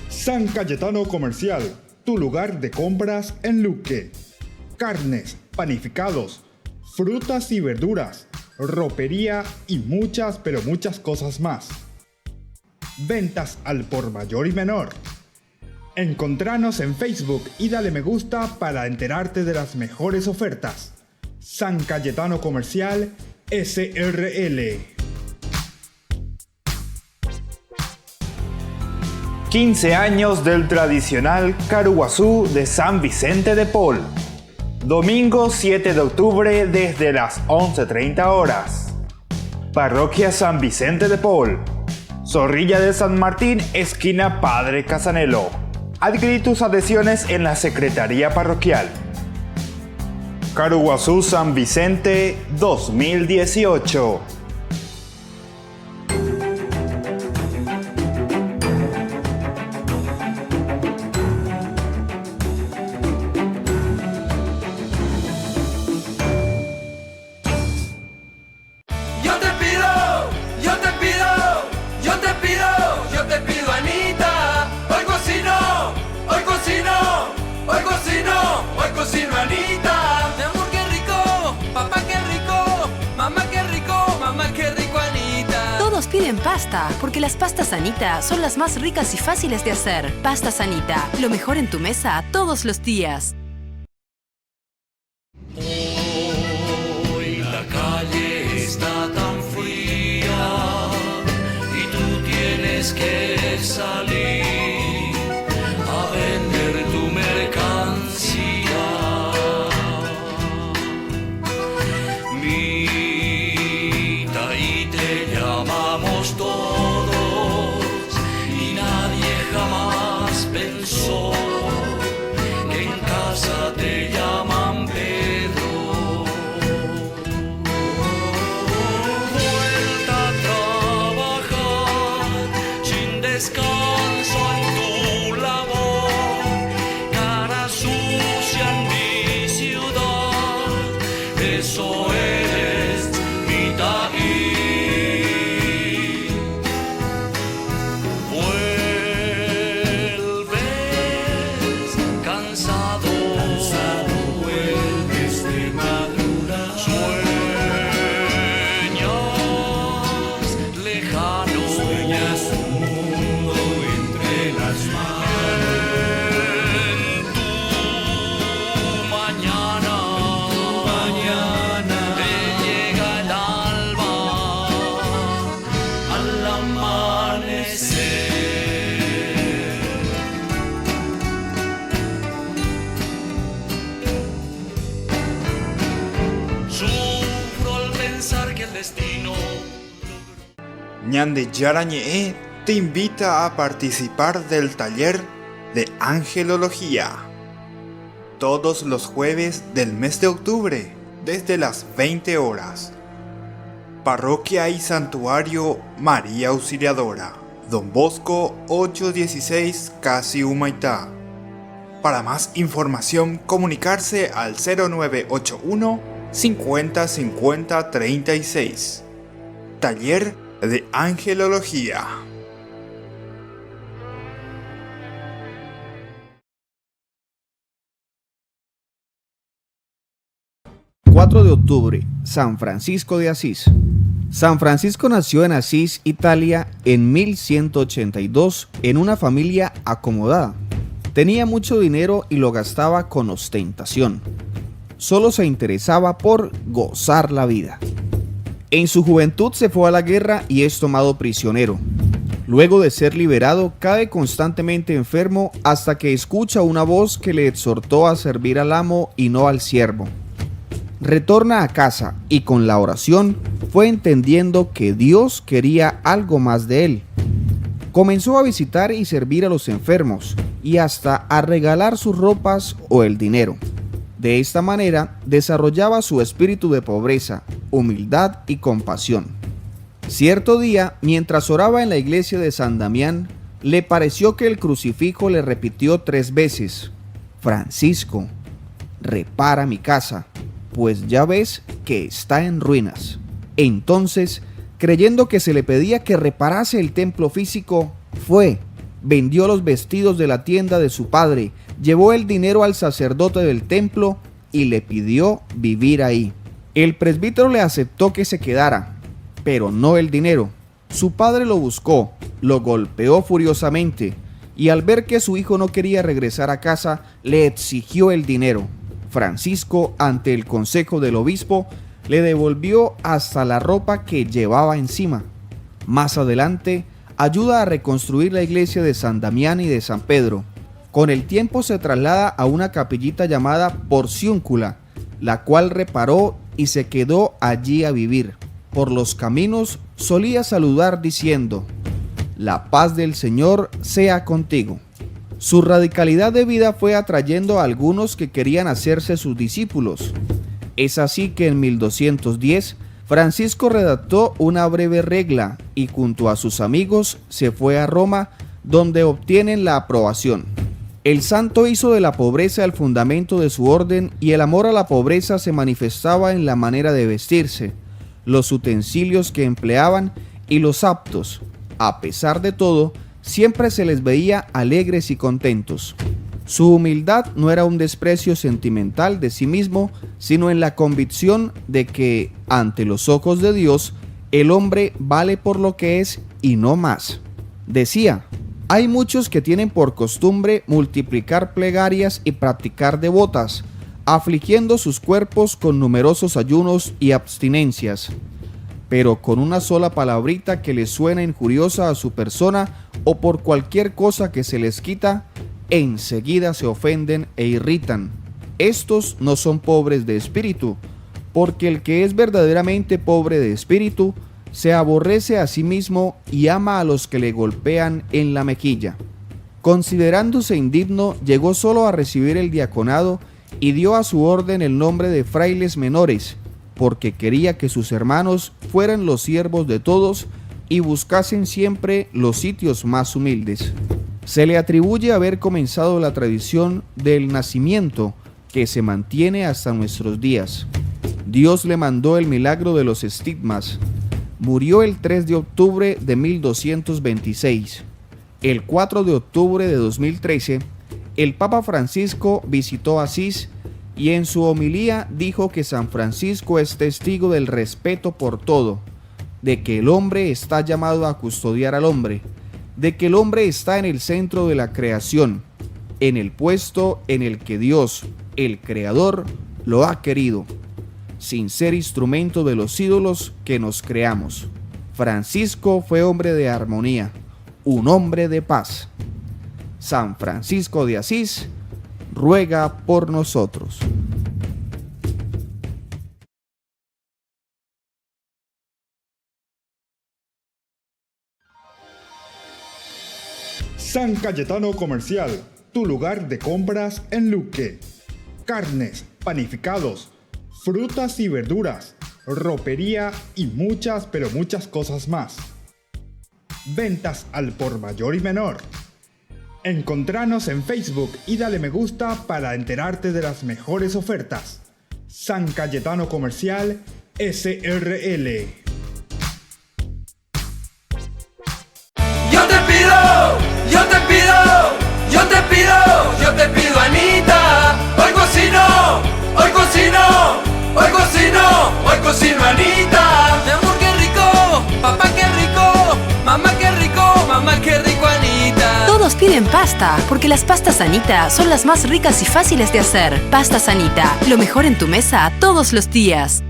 San Cayetano Comercial, tu lugar de compras en Luque. Carnes, panificados, frutas y verduras, ropería y muchas, pero muchas cosas más. Ventas al por mayor y menor. Encontranos en Facebook y dale me gusta para enterarte de las mejores ofertas. San Cayetano Comercial SRL. 15 años del tradicional Caruguazú de San Vicente de Paul. Domingo 7 de octubre desde las 11:30 horas. Parroquia San Vicente de Paul. Zorrilla de San Martín, esquina Padre Casanelo. Adquirí tus adhesiones en la Secretaría Parroquial. Caruguazú San Vicente 2018. Yo te pido, Anita. mesa, porque las pastas Anita son las más ricas y fáciles de hacer. Pastas Anita, lo mejor en tu mesa todos los días. Hoy la calle está tan fría y tú tienes que salir a vender tu mercancía. Mita, y te llamamos todos y nadie jamás pensó que en casa te llaman Pedro. Vuelta a trabajar sin descanso en tu labor, cara sucia en mi ciudad, eso eres, Mita. Vuelves cansado, vuelves de madrugada, sueñas lejano, sueñas un mundo entre las manos. En tu mañana, te llega el alba al amanecer. Sufro al pensar que el destino Ñande Yarañe te invita a participar del taller de Angelología todos los jueves del mes de octubre desde las 20 horas. Parroquia y Santuario María Auxiliadora, Don Bosco 816 Casi Humaitá. Para más información, comunicarse al 0981 50 50 36. Taller de Angelología. ...4 de octubre, San Francisco de Asís. San Francisco nació en Asís, Italia, en 1182, en una familia acomodada. Tenía mucho dinero y lo gastaba con ostentación. Solo se interesaba por gozar la vida. En su juventud se fue a la guerra y es tomado prisionero. Luego de ser liberado, cae constantemente enfermo hasta que escucha una voz que le exhortó a servir al amo y no al siervo. Retorna a casa y con la oración fue entendiendo que Dios quería algo más de él. Comenzó a visitar y servir a los enfermos y hasta a regalar sus ropas o el dinero. De esta manera desarrollaba su espíritu de pobreza, humildad y compasión. Cierto día, mientras oraba en la iglesia de San Damián, le pareció que el crucifijo le repitió 3 veces: Francisco, repara mi casa, pues ya ves que está en ruinas. Entonces, creyendo que se le pedía que reparase el templo físico, fue, vendió los vestidos de la tienda de su padre, llevó el dinero al sacerdote del templo y le pidió vivir ahí. El presbítero le aceptó que se quedara, pero no el dinero. Su padre lo buscó, lo golpeó furiosamente y al ver que su hijo no quería regresar a casa, le exigió el dinero. Francisco, ante el consejo del obispo, le devolvió hasta la ropa que llevaba encima. Más adelante, ayuda a reconstruir la iglesia de San Damián y de San Pedro. Con el tiempo se traslada a una capillita llamada Porciúncula, la cual reparó y se quedó allí a vivir. Por los caminos solía saludar diciendo: «La paz del Señor sea contigo». Su radicalidad de vida fue atrayendo a algunos que querían hacerse sus discípulos. Es así que en 1210 Francisco redactó una breve regla y junto a sus amigos se fue a Roma, donde obtienen la aprobación. El santo hizo de la pobreza el fundamento de su orden y el amor a la pobreza se manifestaba en la manera de vestirse, los utensilios que empleaban y los hábitos. A pesar de todo, siempre se les veía alegres y contentos. Su humildad no era un desprecio sentimental de sí mismo, sino en la convicción de que, ante los ojos de Dios, El hombre vale por lo que es y no más. Decía: hay muchos que tienen por costumbre multiplicar plegarias y practicar devotas, afligiendo sus cuerpos con numerosos ayunos y abstinencias. Pero con una sola palabrita que les suena injuriosa a su persona o por cualquier cosa que se les quita, enseguida se ofenden e irritan. Estos no son pobres de espíritu, porque el que es verdaderamente pobre de espíritu se aborrece a sí mismo y ama a los que le golpean en la mejilla. Considerándose indigno, llegó solo a recibir el diaconado y dio a su orden el nombre de frailes menores, porque quería que sus hermanos fueran los siervos de todos y buscasen siempre los sitios más humildes. Se le atribuye haber comenzado la tradición del nacimiento, que se mantiene hasta nuestros días. Dios le mandó el milagro de los estigmas. Murió el 3 de octubre de 1226. El 4 de octubre de 2013, el Papa Francisco visitó Asís y en su homilía dijo que San Francisco es testigo del respeto por todo, de que el hombre está llamado a custodiar al hombre, de que el hombre está en el centro de la creación, en el puesto en el que Dios, el Creador, lo ha querido, sin ser instrumento de los ídolos que nos creamos. Francisco fue hombre de armonía, un hombre de paz. San Francisco de Asís ruega por nosotros. San Cayetano Comercial, tu lugar de compras en Luque. Carnes, panificados, frutas y verduras, ropería y muchas, pero muchas cosas más. Ventas al por mayor y menor. Encontranos en Facebook y dale me gusta para enterarte de las mejores ofertas. San Cayetano Comercial SRL. Yo te pido, yo te pido, yo te pido, yo te pido, Anita. Hoy cocino, hoy cocino, hoy cocino, hoy cocino, Anita. Mi amor, qué rico, papá, qué rico, mamá, qué rico, Anita. Todos piden pasta, porque las pastas Anita son las más ricas y fáciles de hacer. Pastas Anita, lo mejor en tu mesa todos los días.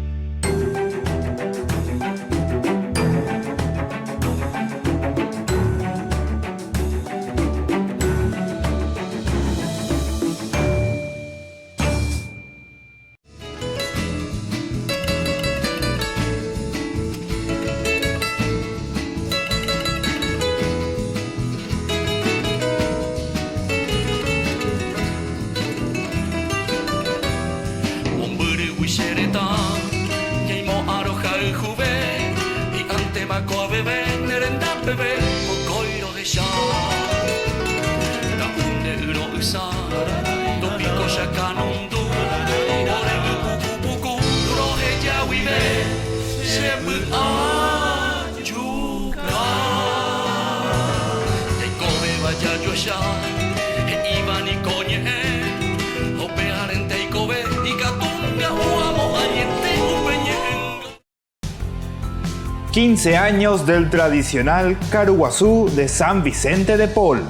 ...15 años del tradicional Caruguazú de San Vicente de Paul.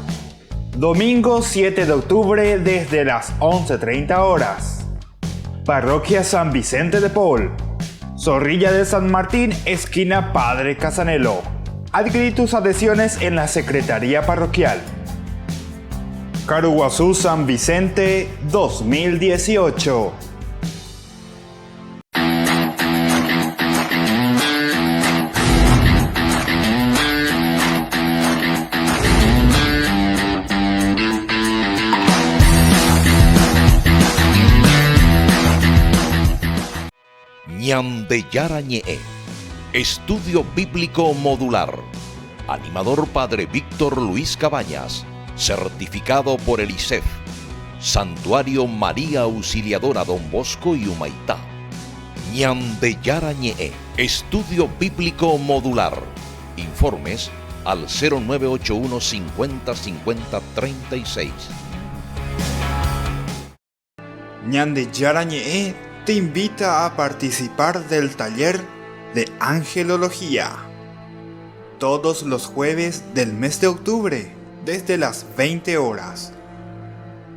Domingo 7 de octubre desde las 11:30 horas. Parroquia San Vicente de Paul. Zorrilla de San Martín, esquina Padre Casanelo. Adquirí tus adhesiones en la Secretaría Parroquial. Caruguazú San Vicente 2018. Ñandeyara Ñe'e, Estudio Bíblico Modular. Animador Padre Víctor Luis Cabañas. Certificado por el ISEF. Santuario María Auxiliadora Don Bosco y Humaitá. Ñandeyara Ñe'e, Estudio Bíblico Modular. Informes al 0981 50 50 36. Ñandeyara Ñe'e te invita a participar del taller de Angelología. Todos los jueves del mes de octubre, desde las 20 horas.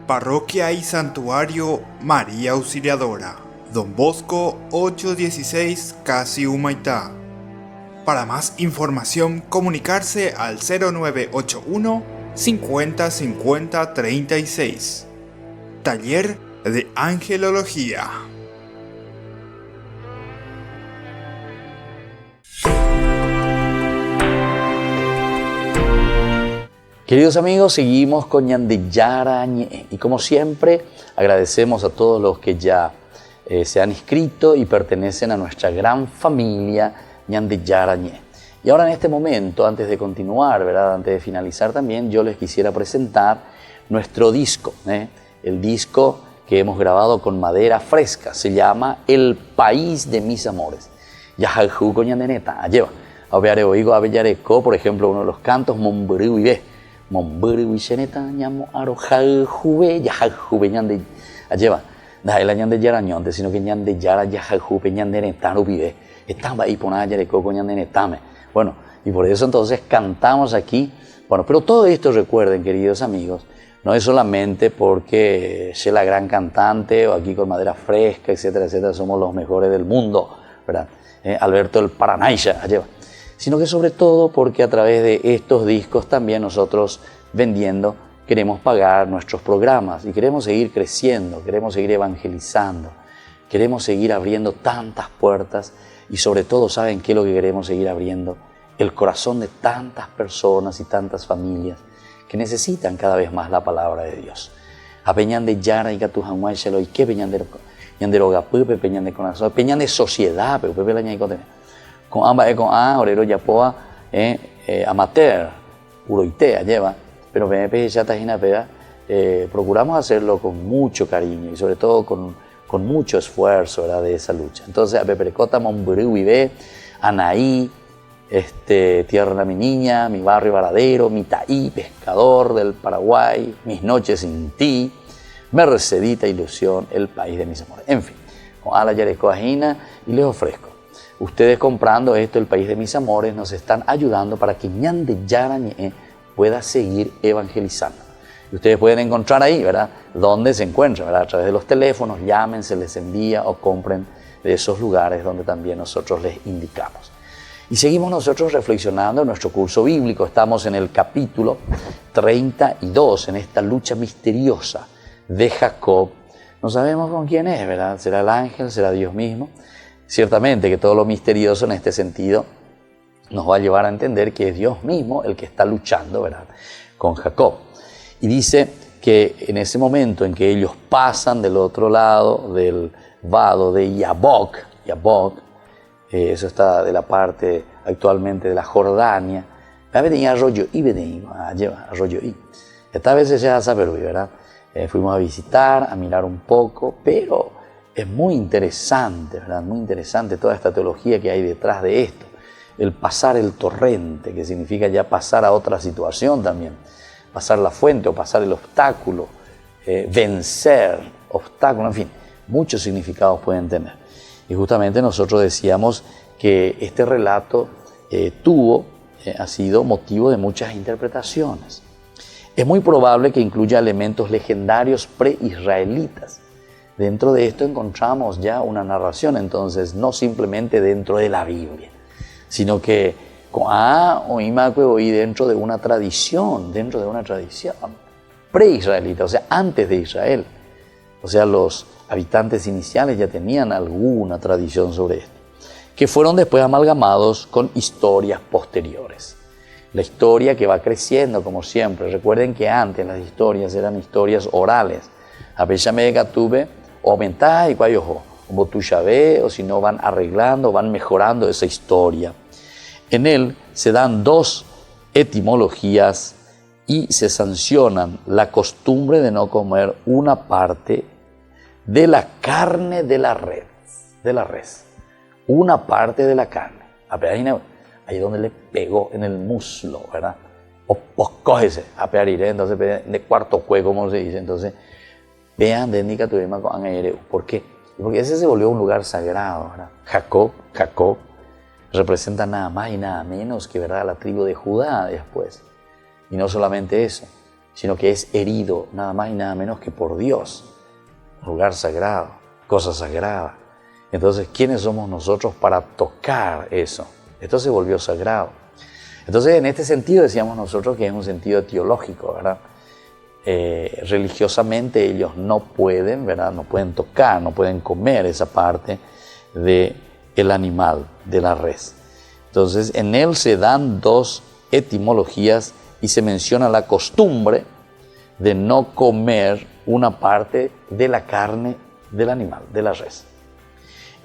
Parroquia y Santuario María Auxiliadora, Don Bosco 816, Casi Humaitá. Para más información, comunicarse al 0981 50 50 36. Taller de Angelología. Queridos amigos, seguimos con Ñande Yarañe y como siempre agradecemos a todos los que ya se han inscrito y pertenecen a nuestra gran familia Ñande Yarañe. Y ahora en este momento, antes de continuar, ¿verdad? Antes de finalizar también, yo les quisiera presentar nuestro disco, el disco que hemos grabado con madera fresca, se llama El País de Mis Amores. Yajaljú con Ñandeneta, lleva. Abeare oigo abellareco, por ejemplo, uno de los cantos, Momburu y ve. Momburu y Xeneta, ñamo arojaljuve, yajaljuve ñande. Lleva. Da el Ñande Yarañonte, sino que Ñande Yara, yajaljuve, Ñandeneta, no vive. Estaba ahí por abellareco con Ñandenetame. Bueno, y por eso entonces cantamos aquí. Bueno, pero todo esto recuerden, queridos amigos, no es solamente porque soy la gran cantante o aquí con madera fresca, etcétera, etcétera, somos los mejores del mundo, ¿verdad? Alberto el Paranaya, allá, sino que sobre todo porque a través de estos discos también nosotros vendiendo queremos pagar nuestros programas y queremos seguir creciendo, queremos seguir evangelizando, queremos seguir abriendo tantas puertas y sobre todo, ¿saben qué es lo que queremos seguir abriendo? El corazón de tantas personas y tantas familias que necesitan cada vez más la palabra de Dios. A peñan de yara y gatujamuay shelo y que peñan de rogapupe, peñan de corazón, peñan de sociedad, pero pepe la ñay con amba con orero yapoa amateur, uroitea lleva, pero pepe ya tajina pega, procuramos hacerlo con mucho cariño y sobre todo con mucho esfuerzo, ¿verdad? De esa lucha. Entonces a peperecota momburu vive, Anaí, Tierra Mi Niña, Mi Barrio Varadero, Mi Taí, Pescador del Paraguay, Mis Noches Sin Ti, Mercedita Ilusión, El País de Mis Amores. En fin, con ala yarecoajina y les ofrezco. Ustedes comprando esto, El País de Mis Amores, nos están ayudando para que Ñande Yarañe pueda seguir evangelizando. Y ustedes pueden encontrar ahí, ¿verdad? Dónde se encuentra, ¿verdad? A través de los teléfonos, llamen, se les envía o compren de esos lugares donde también nosotros les indicamos. Y seguimos nosotros reflexionando en nuestro curso bíblico. Estamos en el capítulo 32, en esta lucha misteriosa de Jacob. No sabemos con quién es, ¿verdad? ¿Será el ángel? ¿Será Dios mismo? Ciertamente que todo lo misterioso en este sentido nos va a llevar a entender que es Dios mismo el que está luchando, ¿verdad? Con Jacob. Y dice que en ese momento en que ellos pasan del otro lado del vado de Yabok, eso está de la parte actualmente de la Jordania. Arroyo I. Esta vez ya sabe, ¿verdad? Fuimos a visitar, a mirar un poco, pero es muy interesante, ¿verdad? Muy interesante toda esta teología que hay detrás de esto. El pasar el torrente, que significa ya pasar a otra situación también. Pasar la fuente o pasar el obstáculo, vencer obstáculos, en fin, muchos significados pueden tener. Y justamente nosotros decíamos que este relato ha sido motivo de muchas interpretaciones. Es muy probable que incluya elementos legendarios pre-israelitas. Dentro de esto encontramos ya una narración, entonces, no simplemente dentro de la Biblia, sino que dentro de una tradición pre-israelita, o sea, antes de Israel. O sea, los habitantes iniciales ya tenían alguna tradición sobre esto, que fueron después amalgamados con historias posteriores. La historia que va creciendo, como siempre. Recuerden que antes las historias eran historias orales. A pesar de que tuve, o aumentar y cuayojo, o si no van arreglando, van mejorando esa historia. En él se dan dos etimologías y se sancionan la costumbre de no comer una parte de la carne de la res, una parte de la carne. Ahí donde le pegó en el muslo, ¿verdad? O pues cógese, a pegar entonces de cuarto juego, como se dice. Entonces, vean de Nica Turima con Angaire. ¿Por qué? Porque ese se volvió un lugar sagrado, ¿verdad? Jacob representa nada más y nada menos que, ¿verdad?, la tribu de Judá después. Y no solamente eso, sino que es herido nada más y nada menos que por Dios. Lugar sagrado, cosa sagrada. Entonces, ¿quiénes somos nosotros para tocar eso? Esto se volvió sagrado. Entonces, en este sentido decíamos nosotros que es un sentido teológico, ¿verdad? Religiosamente ellos no pueden, ¿verdad?, no pueden tocar, no pueden comer esa parte del animal, de la res. Entonces, en él se dan dos etimologías y se menciona la costumbre de no comer una parte de la carne del animal, de la res.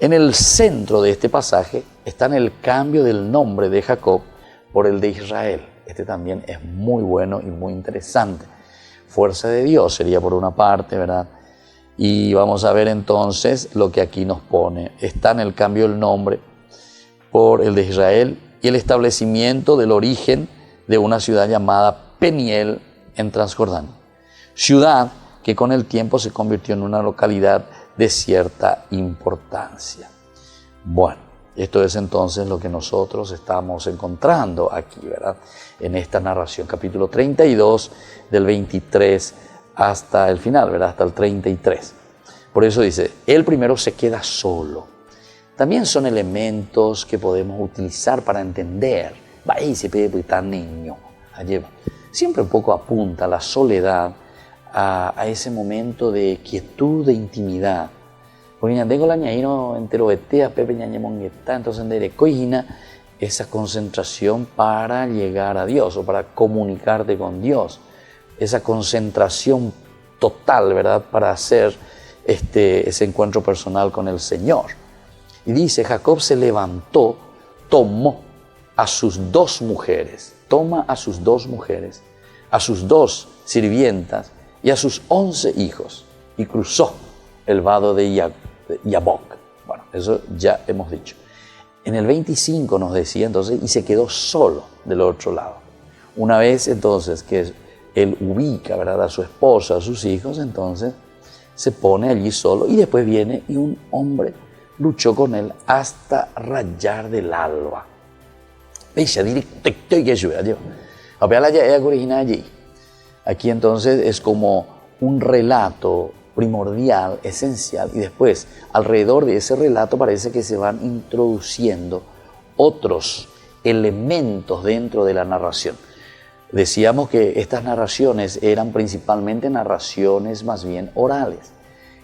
En el centro de este pasaje está el cambio del nombre de Jacob por el de Israel. Este también es muy bueno y muy interesante. Fuerza de Dios sería por una parte, ¿verdad? Y vamos a ver entonces lo que aquí nos pone. Está en el cambio del nombre por el de Israel y el establecimiento del origen de una ciudad llamada Peniel en Transjordania. Ciudad que con el tiempo se convirtió en una localidad de cierta importancia. Bueno, esto es entonces lo que nosotros estamos encontrando aquí, ¿verdad?, en esta narración, capítulo 32, del 23 hasta el final, ¿verdad?, hasta el 33. Por eso dice, él primero se queda solo. También son elementos que podemos utilizar para entender. Siempre un poco apunta la soledad a ese momento de quietud, de intimidad. Porque ya tengo la ñaíno entero betea, pepe ñañemongueta, entonces de coigina esa concentración para llegar a Dios o para comunicarte con Dios. Esa concentración total, ¿verdad?, para hacer ese encuentro personal con el Señor. Y dice, Jacob se levantó, tomó a sus dos mujeres, toma a sus dos mujeres, a sus dos sirvientas y a sus 11 hijos, y cruzó el vado de Yabok. Bueno, eso ya hemos dicho. En el 25 nos decía entonces, y se quedó solo del otro lado. Una vez entonces que él ubica, ¿verdad?, a su esposa, a sus hijos, entonces se pone allí solo y después viene y un hombre luchó con él hasta rayar del alba. Aquí entonces es como un relato primordial, esencial, y después alrededor de ese relato parece que se van introduciendo otros elementos dentro de la narración. Decíamos que estas narraciones eran principalmente narraciones más bien orales,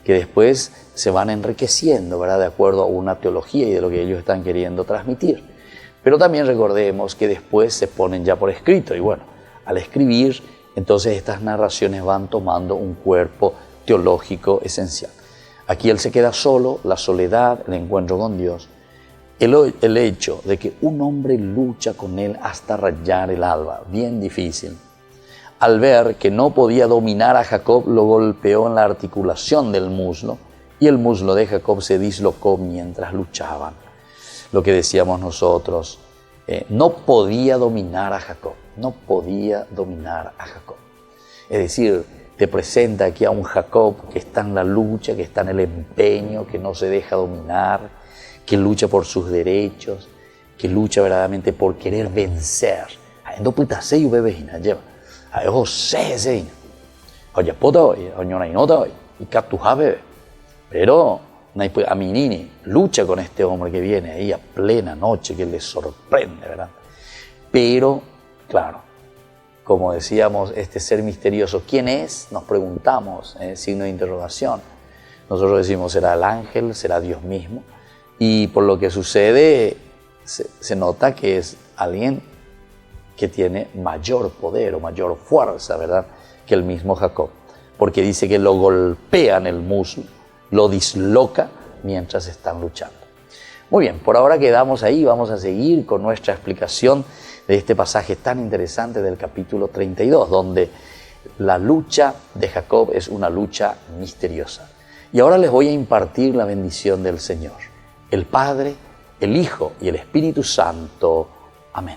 que después se van enriqueciendo, ¿verdad?, de acuerdo a una teología y de lo que ellos están queriendo transmitir. Pero también recordemos que después se ponen ya por escrito, y bueno, al escribir, entonces estas narraciones van tomando un cuerpo teológico esencial. Aquí él se queda solo, la soledad, el encuentro con Dios, el hecho de que un hombre lucha con él hasta rayar el alba, bien difícil. Al ver que no podía dominar a Jacob, lo golpeó en la articulación del muslo y el muslo de Jacob se dislocó mientras luchaban. Lo que decíamos nosotros, no podía dominar a Jacob, no podía dominar a Jacob. Es decir, te presenta aquí a un Jacob que está en la lucha, que está en el empeño, que no se deja dominar, que lucha por sus derechos, que lucha verdaderamente por querer vencer. Pero Aminini lucha con este hombre que viene ahí a plena noche, que le sorprende, ¿verdad? Pero, claro, como decíamos, este ser misterioso, ¿quién es? Nos preguntamos, signo de interrogación. Nosotros decimos, ¿será el ángel? ¿Será Dios mismo? Y por lo que sucede, se nota que es alguien que tiene mayor poder o mayor fuerza, ¿verdad?, que el mismo Jacob. Porque dice que lo golpea en el muslo, lo disloca mientras están luchando. Muy bien, por ahora quedamos ahí, vamos a seguir con nuestra explicación de este pasaje tan interesante del capítulo 32, donde la lucha de Jacob es una lucha misteriosa. Y ahora les voy a impartir la bendición del Señor, el Padre, el Hijo y el Espíritu Santo. Amén.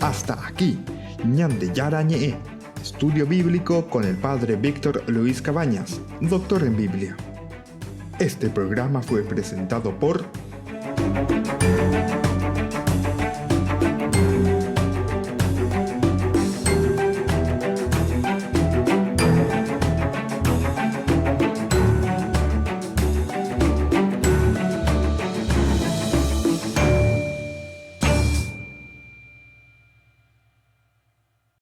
Hasta aquí, Ñande Yarañe, estudio bíblico con el Padre Víctor Luis Cabañas, doctor en Biblia. Este programa fue presentado por